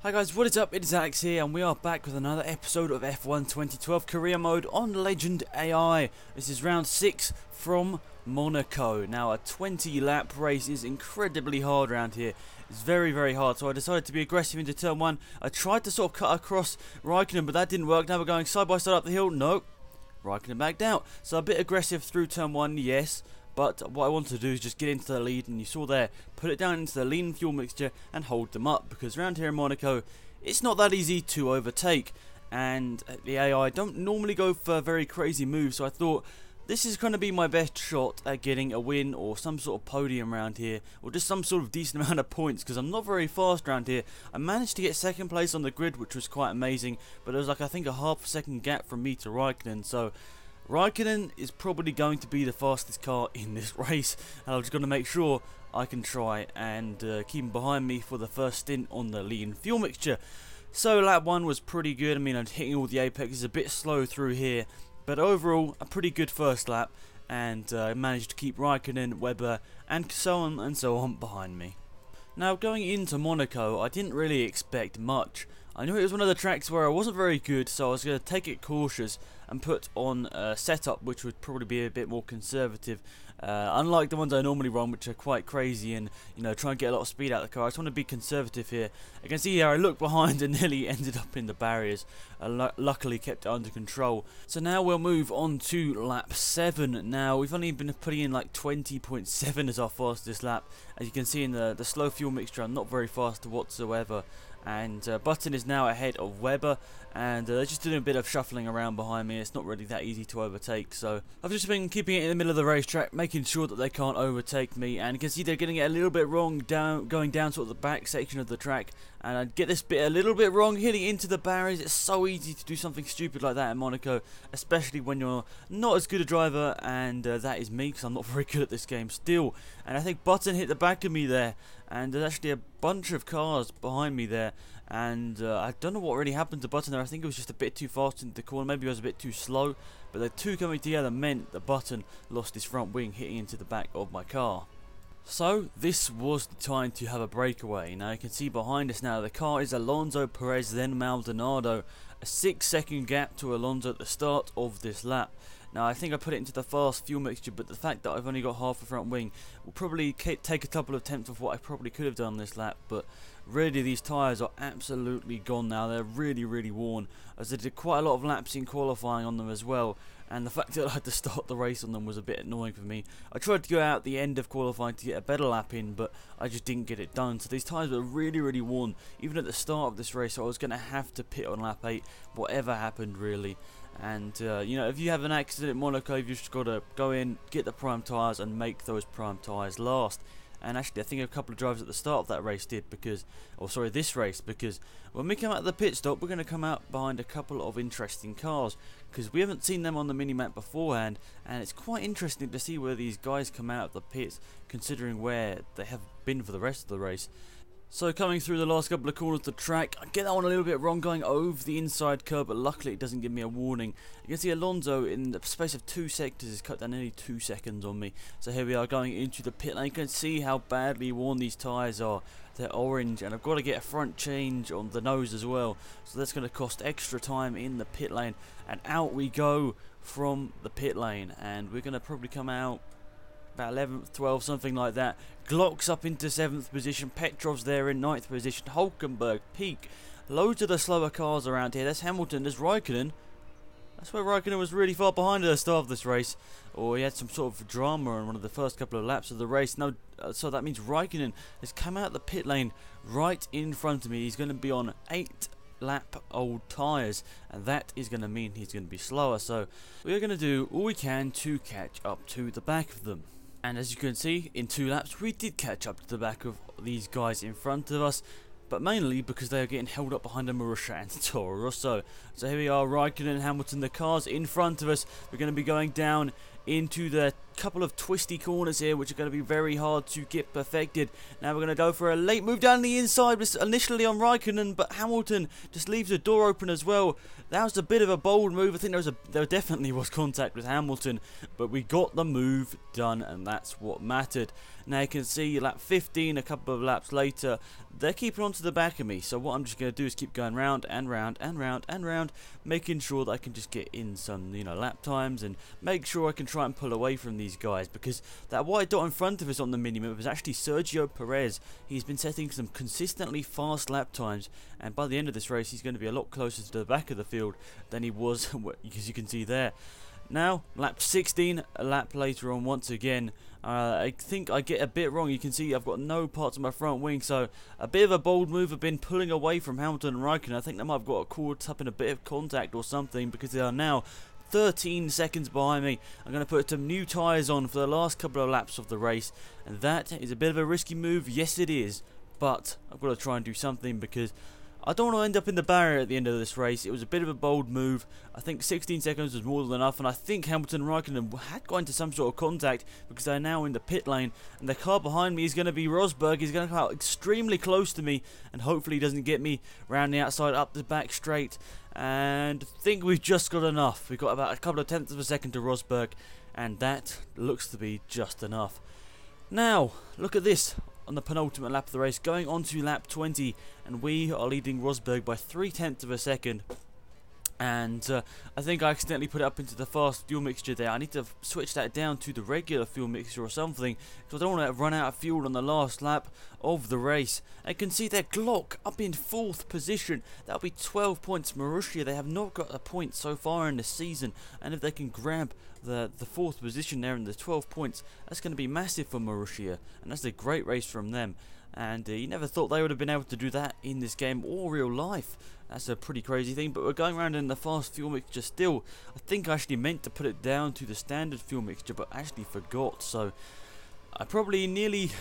Hi guys, what is up? It is Alex here, and we are back with another episode of F1 2012 Career Mode on Legend AI. This is round 6 from Monaco. Now, a 20 lap race is incredibly hard around here. It's very, very hard, so I decided to be aggressive into turn 1. I tried to sort of cut across Raikkonen, but that didn't work. Now we're going side by side up the hill. Nope. Raikkonen backed out. So a bit aggressive through turn 1, yes. But what I wanted to do is just get into the lead, and you saw there, put it down into the lean fuel mixture and hold them up, because around here in Monaco, it's not that easy to overtake, and the AI don't normally go for very crazy moves, so I thought this is going to be my best shot at getting a win or some sort of podium around here, or just some sort of decent amount of points, because I'm not very fast around here. I managed to get second place on the grid, which was quite amazing, but there was like I think a half a second gap from me to Raikkonen, so Raikkonen is probably going to be the fastest car in this race, and I'm just going to make sure I can try and keep him behind me for the first stint on the lean fuel mixture. So lap 1 was pretty good. I mean, I'm hitting all the apexes, a bit slow through here, but overall a pretty good first lap, and managed to keep Raikkonen, Webber and so on behind me. Now, going into Monaco, I didn't really expect much. I knew it was one of the tracks where I wasn't very good, so I was going to take it cautious and put on a setup which would probably be a bit more conservative. Unlike the ones I normally run, which are quite crazy and, you know, try and get a lot of speed out of the car, I just want to be conservative here. You can see here I looked behind and nearly ended up in the barriers. Luckily kept it under control. So now we'll move on to lap 7. Now, we've only been putting in like 20.7 as our fastest lap. As you can see in the slow fuel mixture, I'm not very fast whatsoever. And Button is now ahead of Webber, and they're just doing a bit of shuffling around behind me. It's not really that easy to overtake, so I've just been keeping it in the middle of the racetrack, making sure that they can't overtake me. And you can see they're getting it a little bit wrong, going down sort of the back section of the track, and I get this bit a little bit wrong, hitting into the barriers. It's so easy to do something stupid like that in Monaco, especially when you're not as good a driver, and that is me, because I'm not very good at this game still. And I think Button hit the back of me there, and there's actually a bunch of cars behind me there, and I don't know what really happened to Button there. I think it was just a bit too fast into the corner, maybe it was a bit too slow, but the two coming together meant that Button lost his front wing, hitting into the back of my car. So this was the time to have a breakaway. Now you can see behind us now the car is Alonso, Perez, then Maldonado. A 6-second gap to Alonso at the start of this lap. Now I think I put it into the fast fuel mixture, but the fact that I've only got half a front wing will probably take a couple of attempts of what I probably could have done this lap, but really these tyres are absolutely gone now. They're really, really worn, as I did quite a lot of laps in qualifying on them as well, and the fact that I had to start the race on them was a bit annoying for me. I tried to go out the end of qualifying to get a better lap in, but I just didn't get it done. So these tyres were really, really worn even at the start of this race, so I was going to have to pit on lap 8 whatever happened really. And you know, if you have an accident at Monaco, you've just got to go in, get the prime tyres and make those prime tyres last. And actually I think a couple of drivers at the start of that race did, because, or sorry, this race, because when we come out of the pit stop, we're going to come out behind a couple of interesting cars, because we haven't seen them on the mini-map beforehand, and it's quite interesting to see where these guys come out of the pits, considering where they have been for the rest of the race. So coming through the last couple of corners of the track, I get that one a little bit wrong, going over the inside curb, but luckily it doesn't give me a warning. You can see Alonso in the space of 2 sectors has cut down nearly 2 seconds on me. So here we are going into the pit lane. You can see how badly worn these tyres are. They're orange, and I've got to get a front change on the nose as well. So that's going to cost extra time in the pit lane. And out we go from the pit lane, and we're going to probably come out about 11th, 12th, something like that. Glock's up into 7th position, Petrov's there in 9th position, Hulkenberg, Peak, loads of the slower cars around here. There's Hamilton, there's Raikkonen. That's where Raikkonen was really far behind at the start of this race, or he had some sort of drama on one of the first couple of laps of the race. No, so that means Raikkonen has come out the pit lane right in front of me. He's going to be on 8 lap old tyres, and that is going to mean he's going to be slower, so we're going to do all we can to catch up to the back of them. And as you can see, in 2 laps we did catch up to the back of these guys in front of us, but mainly because they are getting held up behind a Marussia and Toro Rosso. So here we are, Raikkonen and Hamilton, the cars in front of us. We're going to be going down into the couple of twisty corners here, which are going to be very hard to get perfected. Now we're going to go for a late move down the inside, initially on Raikkonen, but Hamilton just leaves the door open as well. That was a bit of a bold move. I think there definitely was contact with Hamilton, but we got the move done, and that's what mattered. Now you can see lap 15, a couple of laps later, they're keeping on to the back of me. So what I'm just going to do is keep going round and round and round and round, making sure that I can just get in some, lap times and make sure I can try and pull away from these guys, because that white dot in front of us on the mini-map was actually Sergio Perez. He's been setting some consistently fast lap times, and by the end of this race he's going to be a lot closer to the back of the field than he was, as you can see there. Now, lap 16, a lap later on once again, I think I get a bit wrong. You can see I've got no parts of my front wing, so a bit of a bold move. I've been pulling away from Hamilton and Raikkonen. I think they might have got caught up in a bit of contact or something, because they are now 13 seconds behind me. I'm going to put some new tyres on for the last couple of laps of the race, and that is a bit of a risky move. Yes, it is, but I've got to try and do something, because I don't want to end up in the barrier at the end of this race. It was a bit of a bold move. I think 16 seconds was more than enough, and I think Hamilton and Raikkonen had got into some sort of contact, because they're now in the pit lane, and the car behind me is going to be Rosberg. He's going to come out extremely close to me, and hopefully he doesn't get me round the outside up the back straight. And I think we've just got enough. We've got about a couple of tenths of a second to Rosberg, and that looks to be just enough. Now, look at this. On the penultimate lap of the race, going on to lap 20, and we are leading Rosberg by 0.3 of a second. And I think I accidentally put it up into the fast fuel mixture there. I need to switch that down to the regular fuel mixture or something, because I don't want to run out of fuel on the last lap of the race. I can see their Glock up in 4th position. That'll be 12 points. Marussia, they have not got a point so far in the season, and if they can grab the 4th position there and the 12 points, that's going to be massive for Marussia, and that's a great race from them. And you never thought they would have been able to do that in this game or real life. That's a pretty crazy thing, but we're going around in the fast fuel mixture still. I think I actually meant to put it down to the standard fuel mixture, but actually forgot. So I probably nearly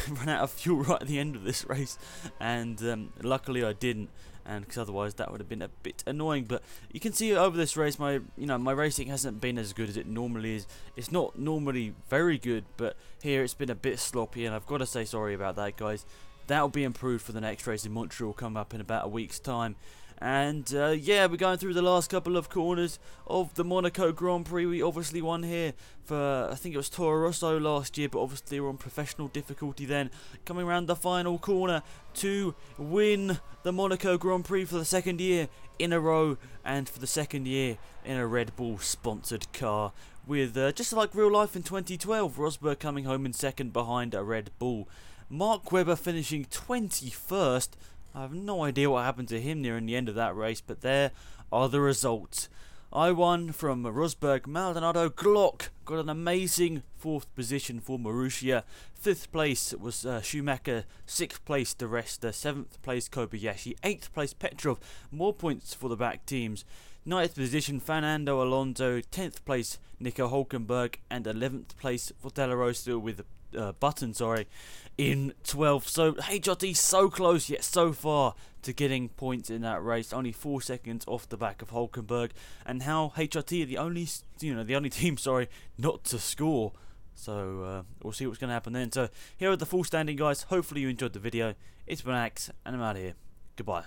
ran out of fuel right at the end of this race, and luckily I didn't, and because otherwise that would have been a bit annoying. But you can see over this race, my racing hasn't been as good as it normally is. It's not normally very good, but here it's been a bit sloppy, and I've got to say sorry about that, guys. That'll be improved for the next race in Montreal, come up in about a week's time. And yeah, we're going through the last couple of corners of the Monaco Grand Prix. We obviously won here for, I think it was Toro Rosso last year, but obviously we're on professional difficulty then. Coming around the final corner to win the Monaco Grand Prix for the 2nd year in a row, and for the 2nd year in a Red Bull sponsored car. With just like real life in 2012, Rosberg coming home in 2nd behind a Red Bull. Mark Webber finishing 21st. I have no idea what happened to him near the end of that race, but there are the results. I won from Rosberg. Maldonado, Glock got an amazing 4th position for Marussia. 5th place was Schumacher. 6th place De Resta. 7th place Kobayashi. 8th place Petrov. More points for the back teams. 9th position Fernando Alonso. 10th place Nico Hulkenberg, and 11th place for Della Rosa with Button, in 12th. So HRT so close yet so far to getting points in that race, only 4 seconds off the back of Hulkenberg, and how HRT are the only team not to score. So we'll see what's going to happen then. So here are the full standing, guys. Hopefully you enjoyed the video. It's been Axe, and I'm out of here. Goodbye.